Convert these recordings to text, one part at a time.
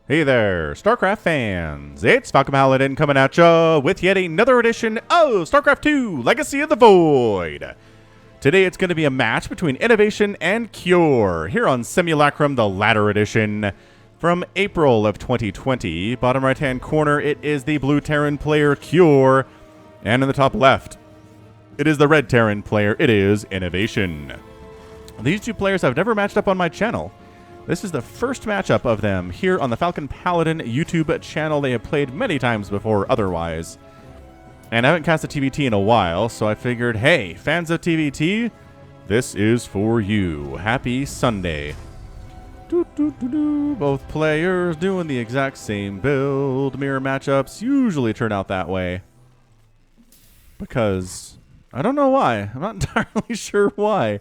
Hey there, StarCraft fans! It's Falcon Paladin coming at ya with yet another edition of StarCraft 2 Legacy of the Void. Today it's going to be a match between INnoVation and Cure here on Simulacrum, the latter edition from April of 2020. Bottom right hand corner, it is the blue Terran player Cure, and in the top left, it is the red Terran player, it is INnoVation. These two players have never matched up on my channel. This is the first matchup of them here on the Falcon Paladin YouTube channel. They have played many times before otherwise. And I haven't cast a TVT in a while, so I figured, hey, fans of TVT, this is for you. Happy Sunday. Both players doing the exact same build. Mirror matchups usually turn out that way. Because, I don't know why. I'm not entirely sure why.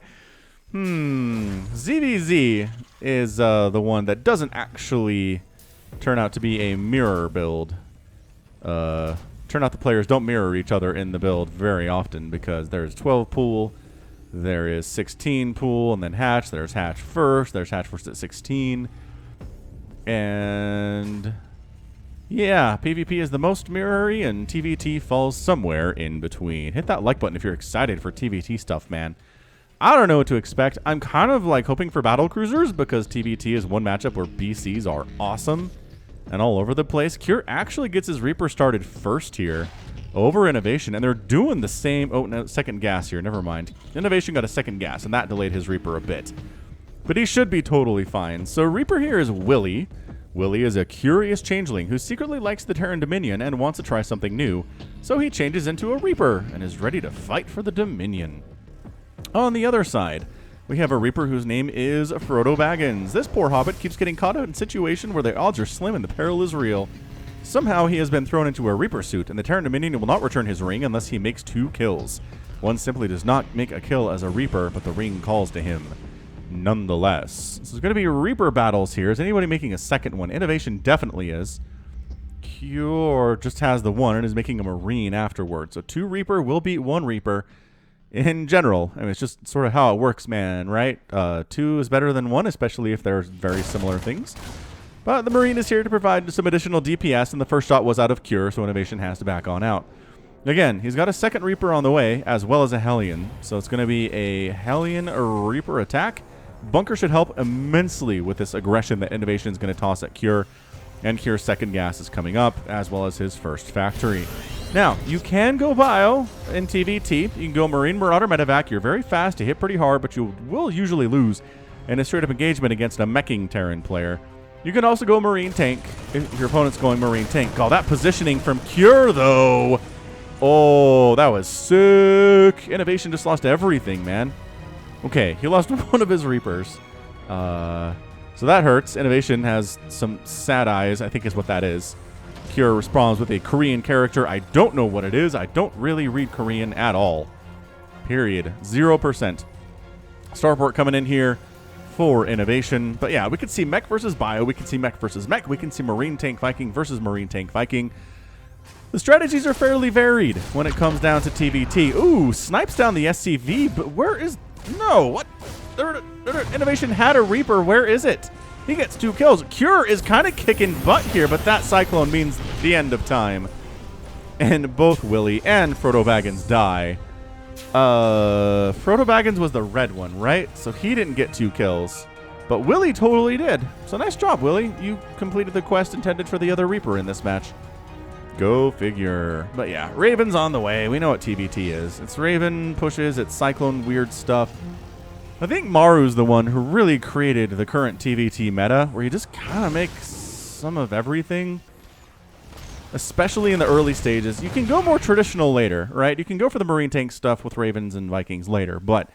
ZVZ is the one that doesn't actually turn out to be a mirror build. Turn out the players don't mirror each other in the build very often because there's 12 pool, there is 16 pool, and then hatch. There's hatch first. There's hatch first at 16. And yeah, PvP is the most mirrory, and TVT falls somewhere in between. Hit that like button if you're excited for TVT stuff, man. I don't know what to expect. I'm kind of like hoping for battle cruisers because TVT is one matchup where BCs are awesome and all over the place. Cure actually gets his Reaper started first here over INnoVation, and they're doing the same. Oh, no, second gas here. Never mind. INnoVation got a second gas, and that delayed his Reaper a bit. But he should be totally fine. So Reaper here is Willie. Willie is a curious changeling who secretly likes the Terran Dominion and wants to try something new. So he changes into a Reaper and is ready to fight for the Dominion. On the other side, we have a Reaper whose name is Frodo Baggins. This poor hobbit keeps getting caught out in a situation where the odds are slim and the peril is real. Somehow he has been thrown into a Reaper suit, and the Terran Dominion will not return his ring unless he makes 2 kills. One simply does not make a kill as a Reaper, but the ring calls to him nonetheless. So there's going to be Reaper battles here. Is anybody making a second one? INnoVation definitely is. Cure just has the one and is making a Marine afterwards. So 2 Reaper will beat 1 Reaper. In general, I mean, it's just sort of how it works, man, right? 2 is better than 1, especially if they're very similar things. But the Marine is here to provide some additional DPS, and the first shot was out of Cure, so INnoVation has to back on out. Again, he's got a second Reaper on the way, as well as a Hellion. So it's going to be a Hellion Reaper attack. Bunker should help immensely with this aggression that INnoVation is going to toss at Cure. And Cure's second gas is coming up, as well as his first factory. Now, you can go Bio in TVT. You can go Marine, Marauder, Medevac. You're very fast. You hit pretty hard, but you will usually lose in a straight-up engagement against a meching Terran player. You can also go Marine Tank if your opponent's going Marine Tank. Oh, that positioning from Cure, though. Oh, that was sick. INnoVation just lost everything, man. Okay, he lost one of his Reapers. So that hurts. INnoVation has some sad eyes, I think is what that is. Cure responds with a Korean character. I don't know what it is. I don't really read Korean at all. Period. 0%. Starport coming in here for INnoVation. But yeah, we could see mech versus bio. We can see mech versus mech. We can see Marine Tank Viking versus Marine Tank Viking. The strategies are fairly varied when it comes down to TVT. Ooh, snipes down the SCV. But where is... No, what? INnoVation had a Reaper. Where is it? He gets 2 kills. Cure is kind of kicking butt here, but that Cyclone means the end of time. And both Willie and Frodo Baggins die. Frodo Baggins was the red one, right? So he didn't get 2 kills. But Willie totally did. So nice job, Willie. You completed the quest intended for the other Reaper in this match. Go figure. But yeah, Raven's on the way. We know what TVT is. It's Raven pushes, it's Cyclone weird stuff. I think Maru's the one who really created the current TVT meta, where you just kind of make some of everything, especially in the early stages. You can go more traditional later, right? You can go for the Marine Tank stuff with Ravens and Vikings later, but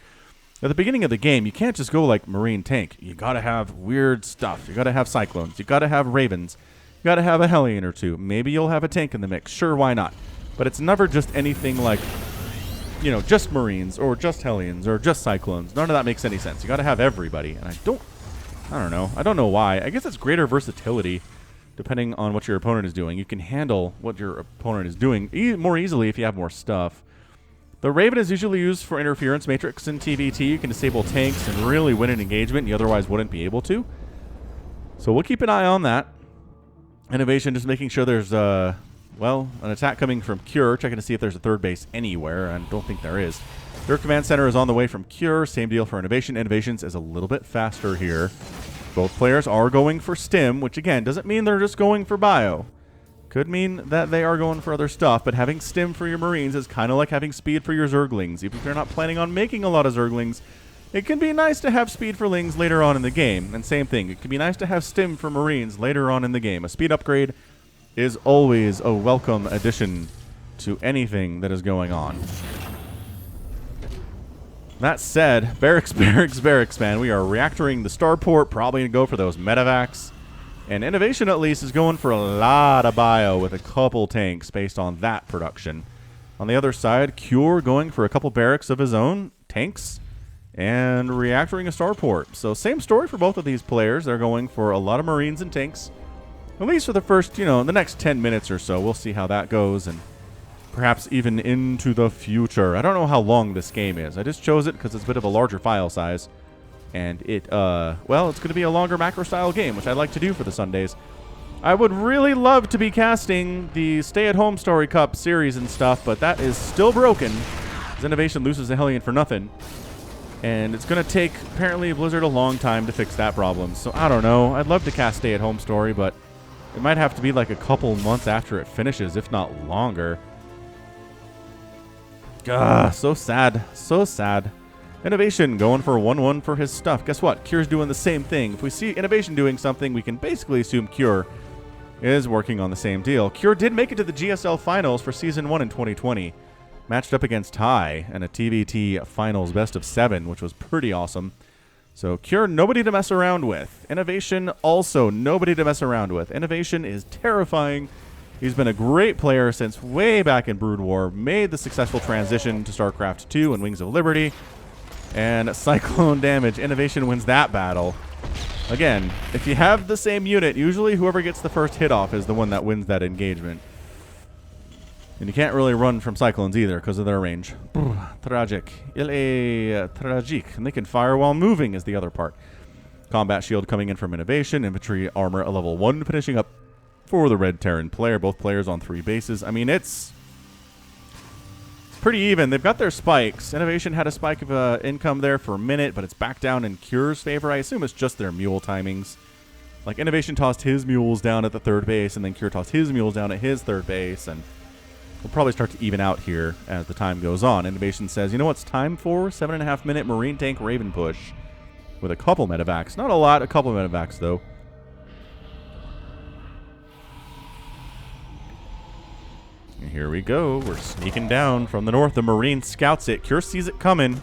at the beginning of the game, you can't just go like Marine Tank. You got to have weird stuff. You got to have Cyclones. You got to have Ravens. You got to have a Hellion or 2. Maybe you'll have a tank in the mix. Sure, why not? But it's never just anything like, you know, just Marines or just Hellions or just Cyclones. None of that makes any sense. You got to have everybody. And I don't know. I don't know why. I guess it's greater versatility depending on what your opponent is doing. You can handle what your opponent is doing more easily if you have more stuff. The Raven is usually used for interference matrix in TVT. You can disable tanks and really win an engagement you otherwise wouldn't be able to. So we'll keep an eye on that. INnoVation just making sure there's, well, an attack coming from Cure, checking to see if there's a third base anywhere. I don't think there is. Their command center is on the way from Cure. Same deal for INnoVation. INnoVation's is a little bit faster here. Both players are going for Stim, which, again, doesn't mean they're just going for Bio. Could mean that they are going for other stuff, but having Stim for your Marines is kind of like having speed for your Zerglings. Even if you're not planning on making a lot of Zerglings, it can be nice to have speed for Lings later on in the game. And same thing, it can be nice to have Stim for Marines later on in the game. A speed upgrade is always a welcome addition to anything that is going on. That said, barracks, man. We are reactoring the starport, probably going to go for those medevacs. And INnoVation, at least, is going for a lot of bio with a couple tanks based on that production. On the other side, Cure going for a couple barracks of his own, tanks, and reactoring a starport. So same story for both of these players. They're going for a lot of Marines and tanks, at least for the first, the next 10 minutes or so. We'll see how that goes, and perhaps even into the future. I don't know how long this game is. I just chose it because it's a bit of a larger file size. And it, well, it's going to be a longer macro-style game, which I like to do for the Sundays. I would really love to be casting the Stay-at-Home Story Cup series and stuff, but that is still broken. INnoVation loses a Hellion for nothing. And it's going to take, apparently, Blizzard a long time to fix that problem. So, I don't know. I'd love to cast Stay-at-Home Story, but it might have to be like a couple months after it finishes, if not longer. So sad. So sad. INnoVation going for a 1-1 for his stuff. Guess what? Cure's doing the same thing. If we see INnoVation doing something, we can basically assume Cure is working on the same deal. Cure did make it to the GSL Finals for Season 1 in 2020. Matched up against Tai in a TVT Finals Best of 7, which was pretty awesome. So Cure, nobody to mess around with. INnoVation, also nobody to mess around with. INnoVation is terrifying. He's been a great player since way back in Brood War. Made the successful transition to StarCraft 2 and Wings of Liberty. And Cyclone damage. INnoVation wins that battle. Again, if you have the same unit, usually whoever gets the first hit off is the one that wins that engagement. And you can't really run from Cyclones either because of their range. Tragic. Tragique. And they can fire while moving is the other part. Combat shield coming in from INnoVation. Infantry armor a level 1 finishing up for the Red Terran player. Both players on 3 bases. I mean, it's pretty even. They've got their spikes. INnoVation had a spike of income there for a minute, but it's back down in Cure's favor. I assume it's just their mule timings. Like, INnoVation tossed his mules down at the 3rd base, and then Cure tossed his mules down at his 3rd base, and we'll probably start to even out here as the time goes on. INnoVation says, you know what's time for? 7.5-minute Marine Tank Raven push with a couple medevacs. Not a lot, a couple medevacs, though. And here we go. We're sneaking down from the north. The Marine scouts it. Cure sees it coming.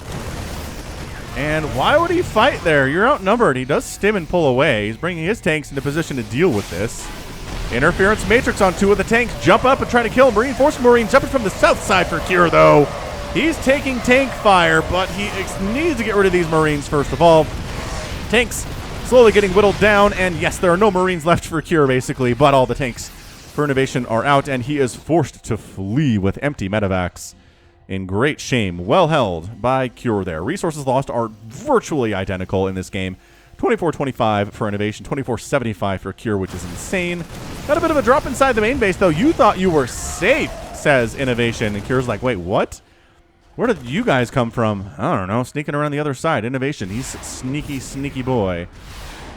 And why would he fight there? You're outnumbered. He does stim and pull away. He's bringing his tanks into position to deal with this. Interference Matrix on 2 of the tanks. Jump up and try to kill him. Reinforced Marine jumping from the south side for Cure, though. He's taking tank fire, but he needs to get rid of these Marines first of all. Tanks slowly getting whittled down. And yes, there are no Marines left for Cure, basically, but all the tanks for INnoVation are out, and he is forced to flee with empty medevacs. In great shame. Well held by Cure there. Resources lost are virtually identical in this game. 24-25 for INnoVation, 24-75 for Cure, which is insane. Got a bit of a drop inside the main base, though. You thought you were safe, says INnoVation. And Cure's like, wait, what? Where did you guys come from? I don't know. Sneaking around the other side. INnoVation, he's a sneaky, sneaky boy.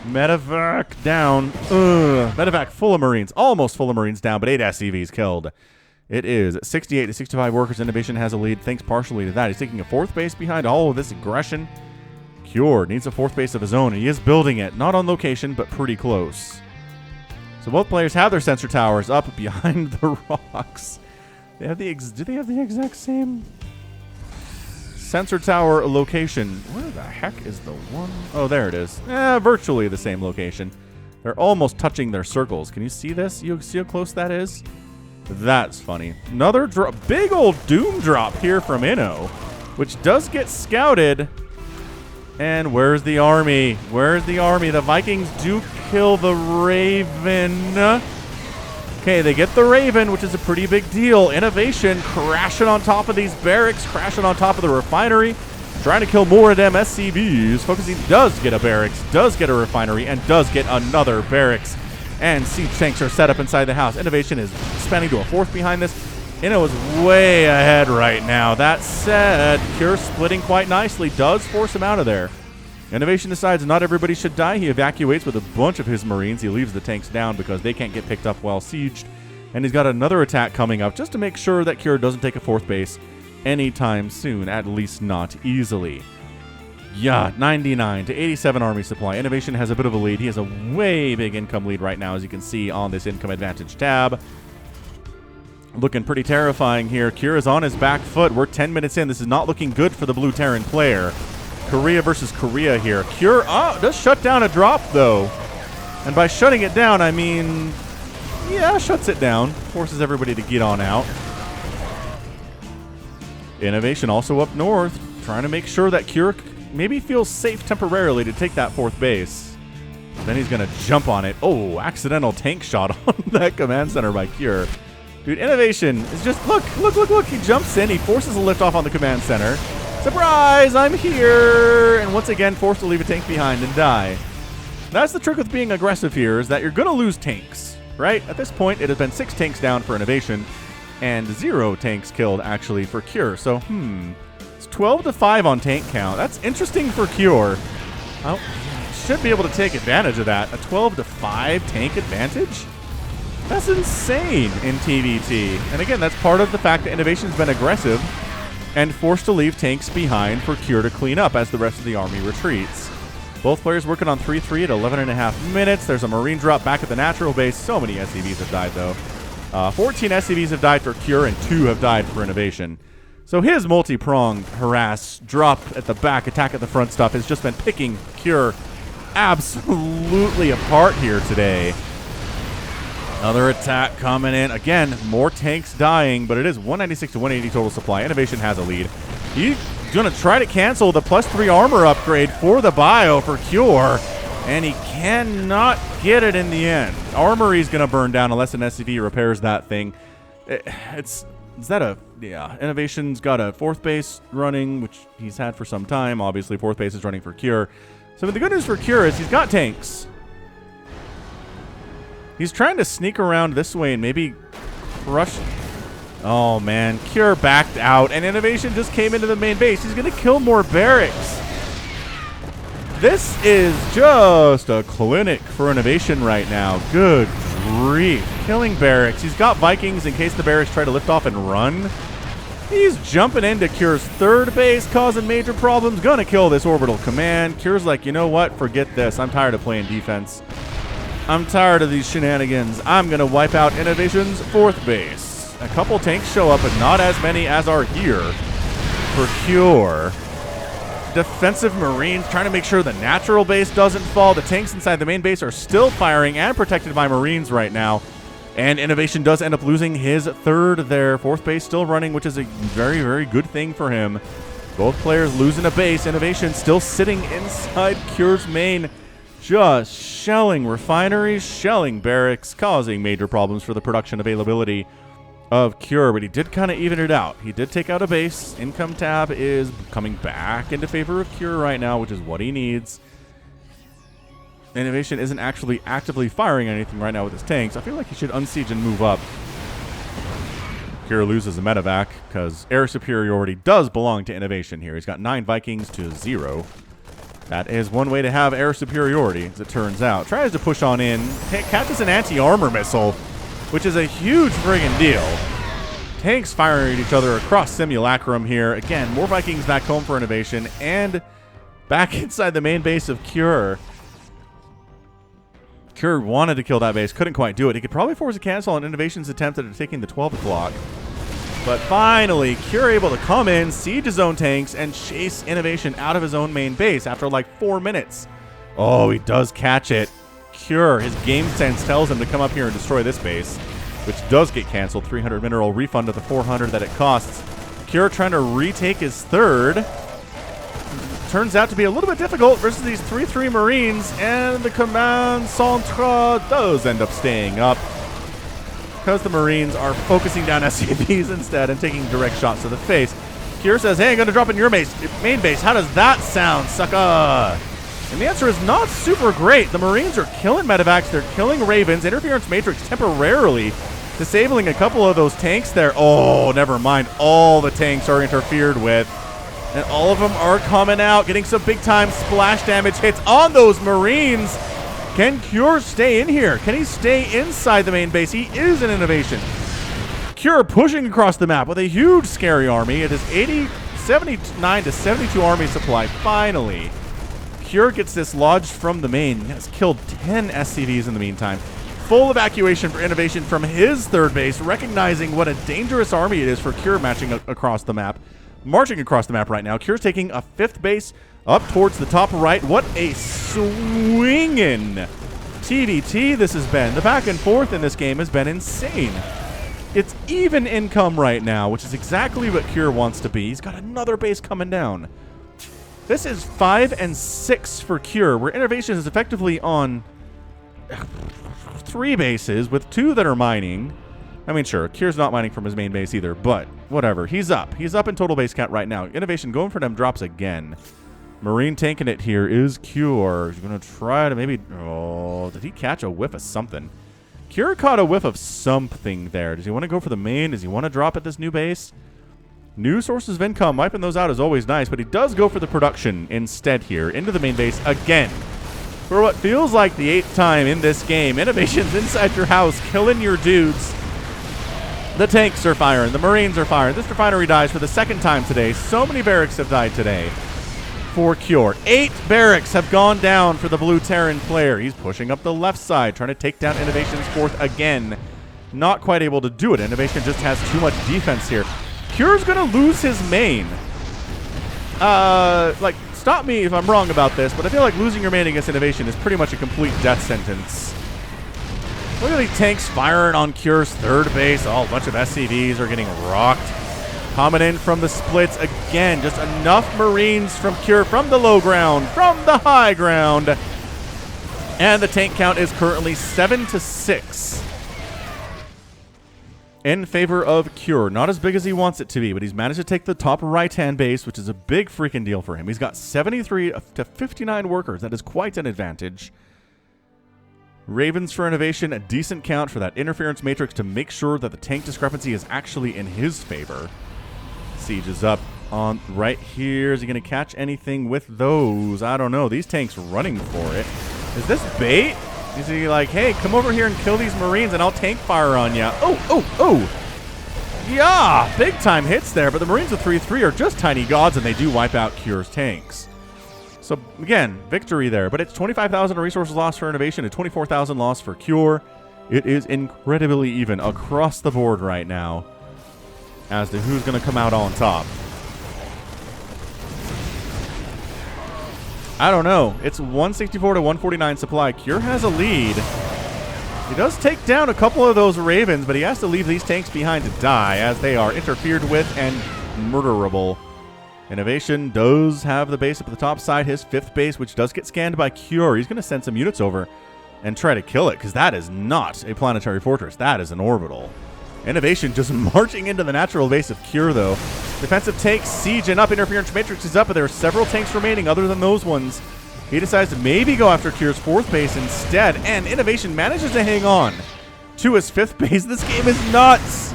Medevac down. Medevac full of Marines. Almost full of Marines down, but 8 SCVs killed. It is 68-65 workers. INnoVation has a lead thanks partially to that. He's taking a 4th base behind all of this aggression. Cure needs a 4th base of his own, and he is building it. Not on location, but pretty close. So both players have their sensor towers up behind the rocks. They have the do they have the exact same sensor tower location? Where the heck is the one? Oh, there it is. Virtually the same location. They're almost touching their circles. Can you see this? You see how close that is? That's funny. Another big old Doom drop here from Inno, which does get scouted. And where's the army? Where's the army? The Vikings do kill the Raven. Okay, they get the Raven, which is a pretty big deal. INnoVation crashing on top of these barracks, crashing on top of the refinery, trying to kill more of them SCVs. Focusing does get a barracks, does get a refinery, and does get another barracks. and siege tanks are set up inside the house. INnoVation is spanning to a fourth behind this. Inno is way ahead right now. That said, Cure splitting quite nicely does force him out of there. INnoVation decides not everybody should die. He evacuates with a bunch of his Marines. He leaves the tanks down because they can't get picked up while sieged. And he's got another attack coming up just to make sure that Cure doesn't take a fourth base anytime soon, at least not easily. Yeah, 99 to 87 army supply. INnoVation has a bit of a lead. He has a way big income lead right now, as you can see on this income advantage tab. Looking pretty terrifying here. Cure is on his back foot. We're 10 minutes in. This is not looking good for the Blue Terran player. Korea versus Korea here. Cure does shut down a drop, though. And by shutting it down, I mean, yeah, shuts it down. Forces everybody to get on out. INnoVation also up north, trying to make sure that Cure maybe feels safe temporarily to take that fourth base. Then he's going to jump on it. Oh, accidental tank shot on that command center by Cure. Dude, INnoVation is just, look. He jumps in. He forces a liftoff on the command center. Surprise, I'm here. And once again, forced to leave a tank behind and die. That's the trick with being aggressive here, is that you're going to lose tanks, right? At this point, it has been 6 tanks down for INnoVation and 0 tanks killed, actually, for Cure. So, it's 12 to 5 on tank count. That's interesting for Cure. Well, should be able to take advantage of that. A 12 to 5 tank advantage? That's insane in TVT. And again, that's part of the fact that INnoVation's been aggressive and forced to leave tanks behind for Cure to clean up as the rest of the army retreats. Both players working on 3-3 at 11.5 minutes. There's a Marine drop back at the natural base. So many SCVs have died, though. 14 SCVs have died for Cure, and 2 have died for INnoVation. So his multi-pronged harass, drop at the back, attack at the front stuff has just been picking Cure absolutely apart here today. Another attack coming in. Again, more tanks dying, but it is 196 to 180 total supply. INnoVation has a lead. He's going to try to cancel the +3 armor upgrade for the bio for Cure, and he cannot get it in the end. Armory's going to burn down unless an SCV repairs that thing. Is that a... Yeah, INnoVation's got a fourth base running, which he's had for some time. Obviously, fourth base is running for Cure. So the good news for Cure is he's got tanks. He's trying to sneak around this way and maybe crush... Oh, man. Cure backed out, and INnoVation just came into the main base. He's going to kill more barracks. This is just a clinic for INnoVation right now. Good grief. Killing barracks. He's got Vikings in case the barracks try to lift off and run. He's jumping into Cure's third base, causing major problems. Gonna kill this orbital command. Cure's like, you know what? Forget this. I'm tired of playing defense. I'm tired of these shenanigans. I'm going to wipe out INnoVation's fourth base. A couple tanks show up, but not as many as are here for Cure. Defensive Marines trying to make sure the natural base doesn't fall. The tanks inside the main base are still firing and protected by Marines right now. And INnoVation does end up losing his third there. Fourth base still running, which is a very, very good thing for him. Both players losing a base. INnoVation still sitting inside Cure's main. Just shelling refineries, shelling barracks, causing major problems for the production availability of Cure. But he did kind of even it out. He did take out a base. Income tab is coming back into favor of Cure right now, which is what he needs. INnoVation isn't actually actively firing anything right now with his tanks. I feel like he should unsiege and move up. Cure loses a medevac because air superiority does belong to INnoVation here. He's got 9 Vikings to 0. That is one way to have air superiority, as it turns out. Tries to push on in. Catches an anti-armor missile, which is a huge friggin' deal. Tanks firing at each other across Simulacrum here. Again, more Vikings back home for INnoVation and back inside the main base of Cure. Cure wanted to kill that base, couldn't quite do it. He could probably force a cancel on INnoVation's attempt at taking the 12 o'clock. But finally, Cure able to come in, siege his own tanks, and chase INnoVation out of his own main base after like 4 minutes. Oh, he does catch it. Cure, his game sense tells him to come up here and destroy this base, which does get canceled. 300 mineral refund of the 400 that it costs. Cure trying to retake his third. Turns out to be a little bit difficult versus these 3-3 Marines, and the command centre does end up staying up because the Marines are focusing down SCVs instead and taking direct shots to the face. Cure says, hey, I'm going to drop in your main base. How does that sound, sucker? And the answer is not super great. The Marines are killing medevacs. They're killing Ravens. Interference Matrix temporarily disabling a couple of those tanks there. Oh, never mind. All the tanks are interfered with. And all of them are coming out, getting some big-time splash damage hits on those Marines. Can Cure stay in here? Can he stay inside the main base? He is an INnoVation. Cure pushing across the map with a huge, scary army. It is 79 to 72 army supply, finally. Cure gets this lodged from the main. He has killed 10 SCVs in the meantime. Full evacuation for INnoVation from his third base, recognizing what a dangerous army it is for Cure marching across the map right now. Cure's taking a fifth base up towards the top right. What a swinging TVT this has been. The back and forth in this game has been insane. It's even income right now, which is exactly what Cure wants to be. He's got another base coming down. This is 5 and 6 for Cure, where INnoVation is effectively on 3 bases with 2 that are mining. I mean, sure, Cure's not mining from his main base either, but whatever. He's up. He's up in total base count right now. INnoVation going for them drops again. Marine tanking it here is Cure. He's going to try to maybe... Oh, did he catch a whiff of something? Cure caught a whiff of something there. Does he want to go for the main? Does he want to drop at this new base? New sources of income. Wiping those out is always nice, but he does go for the production instead here. Into the main base again. For what feels like the 8th time in this game. INnoVation's inside your house, killing your dudes. The tanks are firing. The Marines are firing. This refinery dies for the 2nd time today. So many barracks have died today for Cure. 8 barracks have gone down for the Blue Terran player. He's pushing up the left side, trying to take down INnoVation's 4th again. Not quite able to do it. INnoVation just has too much defense here. Cure's going to lose his main. Stop me if I'm wrong about this, but I feel like losing your main against INnoVation is pretty much a complete death sentence. Look at these tanks firing on Cure's third base. Oh, a bunch of SCVs are getting rocked. Coming in from the splits again. Just enough Marines from Cure from the low ground, from the high ground. And the tank count is currently 7 to 6. In favor of Cure. Not as big as he wants it to be, but he's managed to take the top right-hand base, which is a big freaking deal for him. He's got 73 to 59 workers. That is quite an advantage. Ravens for INnoVation, a decent count for that interference matrix to make sure that the tank discrepancy is actually in his favor. Siege is up on right here. Is he going to catch anything with those? I don't know. These tanks running for it. Is this bait? Is he like, hey, come over here and kill these Marines and I'll tank fire on ya? Oh. Yeah, big time hits there, but the Marines with 3-3 are just tiny gods and they do wipe out Cure's tanks. So, again, victory there, but it's 25,000 resources lost for INnoVation and 24,000 loss for Cure. It is incredibly even across the board right now as to who's going to come out on top. I don't know. It's 164 to 149 supply. Cure has a lead. He does take down a couple of those Ravens, but he has to leave these tanks behind to die as they are interfered with and murderable. INnoVation does have the base up at the top side, his 5th base, which does get scanned by Cure. He's going to send some units over and try to kill it, because that is not a planetary fortress. That is an orbital. INnoVation just marching into the natural base of Cure, though. Defensive tanks sieging up. Interference matrix is up, but there are several tanks remaining other than those ones. He decides to maybe go after Cure's 4th base instead, and INnoVation manages to hang on to his 5th base. This game is nuts.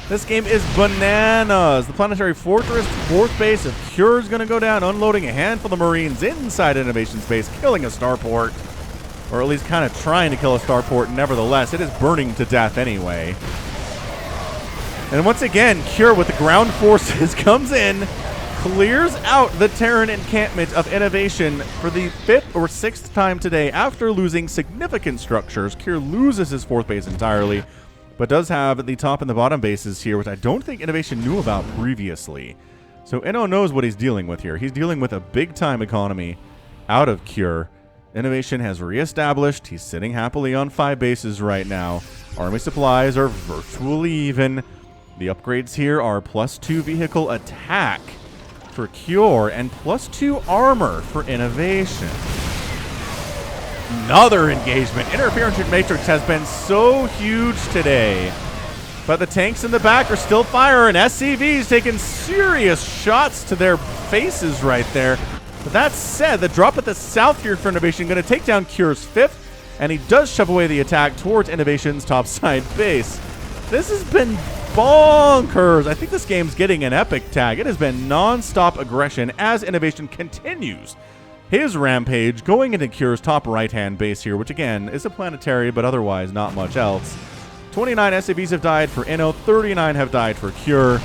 This game is bananas. The planetary fortress, 4th base of Cure is going to go down, unloading a handful of Marines inside INnoVation's base, killing a starport, or at least kind of trying to kill a starport. Nevertheless, it is burning to death anyway. And once again, Cure with the ground forces comes in, clears out the Terran encampment of INnoVation for the 5th or 6th time today after losing significant structures. Cure loses his 4th base entirely, but does have the top and the bottom bases here, which I don't think INnoVation knew about previously. So Inno knows what he's dealing with here. He's dealing with a big-time economy out of Cure. INnoVation has reestablished. He's sitting happily on 5 bases right now. Army supplies are virtually even. The upgrades here are +2 vehicle attack for Cure and +2 armor for INnoVation. Another engagement. Interference matrix has been so huge today. But the tanks in the back are still firing. SCVs taking serious shots to their faces right there. But that said, the drop at the south here for INnoVation going to take down Cure's 5th, and he does shove away the attack towards INnoVation's topside base. This has been bonkers. I think this game's getting an epic tag. It has been non-stop aggression as INnoVation continues his rampage, going into Cure's top right-hand base here, which again is a planetary, but otherwise not much else. 29 SCVs have died for Inno, 39 have died for Cure.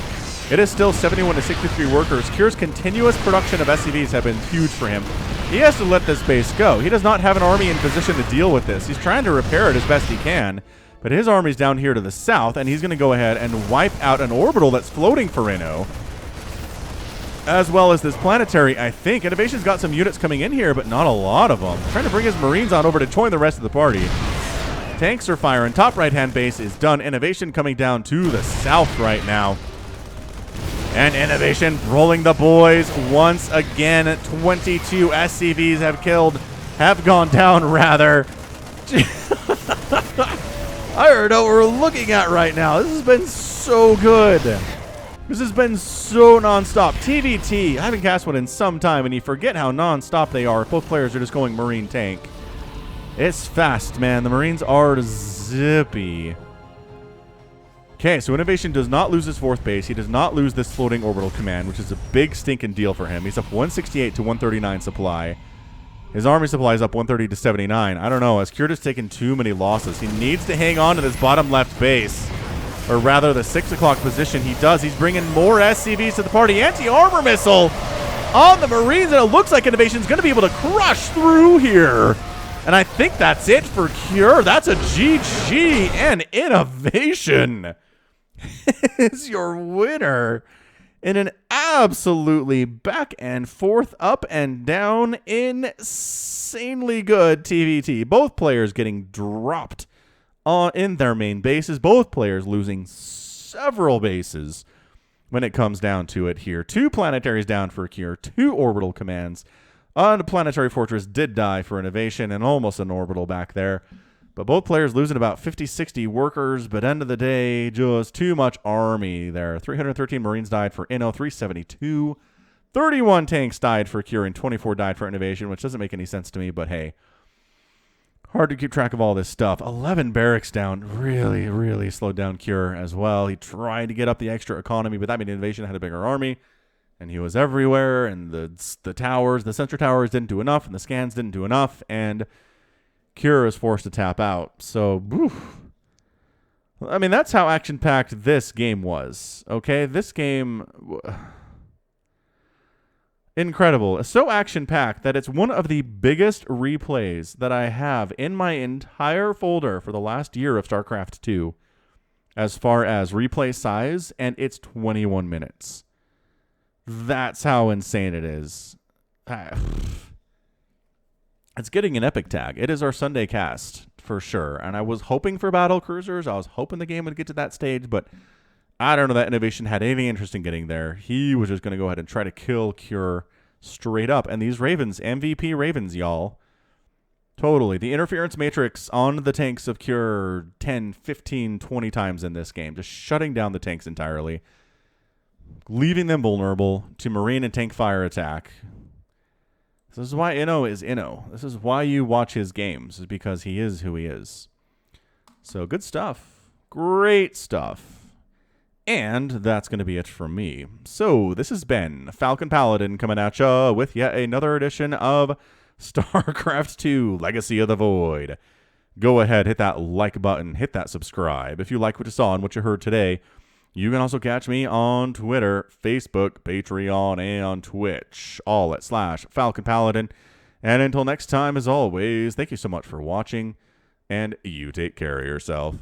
It is still 71 to 63 workers. Cure's continuous production of SCVs have been huge for him. He has to let this base go. He does not have an army in position to deal with this. He's trying to repair it as best he can, but his army's down here to the south, and he's going to go ahead and wipe out an orbital that's floating for Inno, as well as this planetary, I think. INnoVation's got some units coming in here, but not a lot of them. Trying to bring his Marines on over to join the rest of the party. Tanks are firing. Top right-hand base is done. INnoVation coming down to the south right now. And INnoVation rolling the boys once again. 22 SCVs have gone down, rather. I don't know what we're looking at right now. This has been so good. This has been so non-stop. TVT, I haven't cast one in some time, and you forget how non-stop they are. Both players are just going Marine tank. It's fast, man. The Marines are zippy. Okay, so INnoVation does not lose his 4th base. He does not lose this floating orbital command, which is a big stinking deal for him. He's up 168 to 139 supply. His army supply is up 130 to 79. I don't know. As Cure has taken too many losses. He needs to hang on to this bottom left base. Or rather, the 6 o'clock position. He does. He's bringing more SCVs to the party. Anti-armor missile on the Marines, and it looks like INnoVation's going to be able to crush through here. And I think that's it for Cure. That's a GG, and INnoVation is your winner in an absolutely back and forth, up and down, insanely good TVT. Both players getting dropped in their main bases. Both players losing several bases when it comes down to it here. 2 planetaries down for Cure, 2 orbital commands. A planetary fortress did die for INnoVation, and almost an orbital back there. But both players losing about 50-60 workers, but end of the day, just too much army there. 313 Marines died for Inno, 372. 31 tanks died for Cure, and 24 died for INnoVation, which doesn't make any sense to me, but hey. Hard to keep track of all this stuff. 11 barracks down. Really, really slowed down Cure as well. He tried to get up the extra economy, but that meant INnoVation had a bigger army, and he was everywhere, and the towers, the sensor towers didn't do enough, and the scans didn't do enough, and Cure is forced to tap out. So, oof. I mean, that's how action-packed this game was. Okay, this game, incredible. So action-packed that it's one of the biggest replays that I have in my entire folder for the last year of StarCraft 2, as far as replay size, and it's 21 minutes. That's how insane it is. It's getting an epic tag. It is our Sunday cast for sure. And I was hoping for battle cruisers. I was hoping the game would get to that stage, but I don't know that INnoVation had any interest in getting there. He was just going to go ahead and try to kill Cure straight up. And these Ravens, MVP Ravens, y'all. Totally. The interference matrix on the tanks of Cure 10, 15, 20 times in this game. Just shutting down the tanks entirely. Leaving them vulnerable to Marine and tank fire attack. This is why Inno is Inno. This is why you watch his games, is because he is who he is. So good stuff. Great stuff. And that's going to be it from me. So this has been Falcon Paladin coming at ya with yet another edition of StarCraft 2 Legacy of the Void. Go ahead, hit that like button, hit that subscribe. If you like what you saw and what you heard today, you can also catch me on Twitter, Facebook, Patreon, and Twitch, all at /Falcon Paladin. And until next time, as always, thank you so much for watching, and you take care of yourself.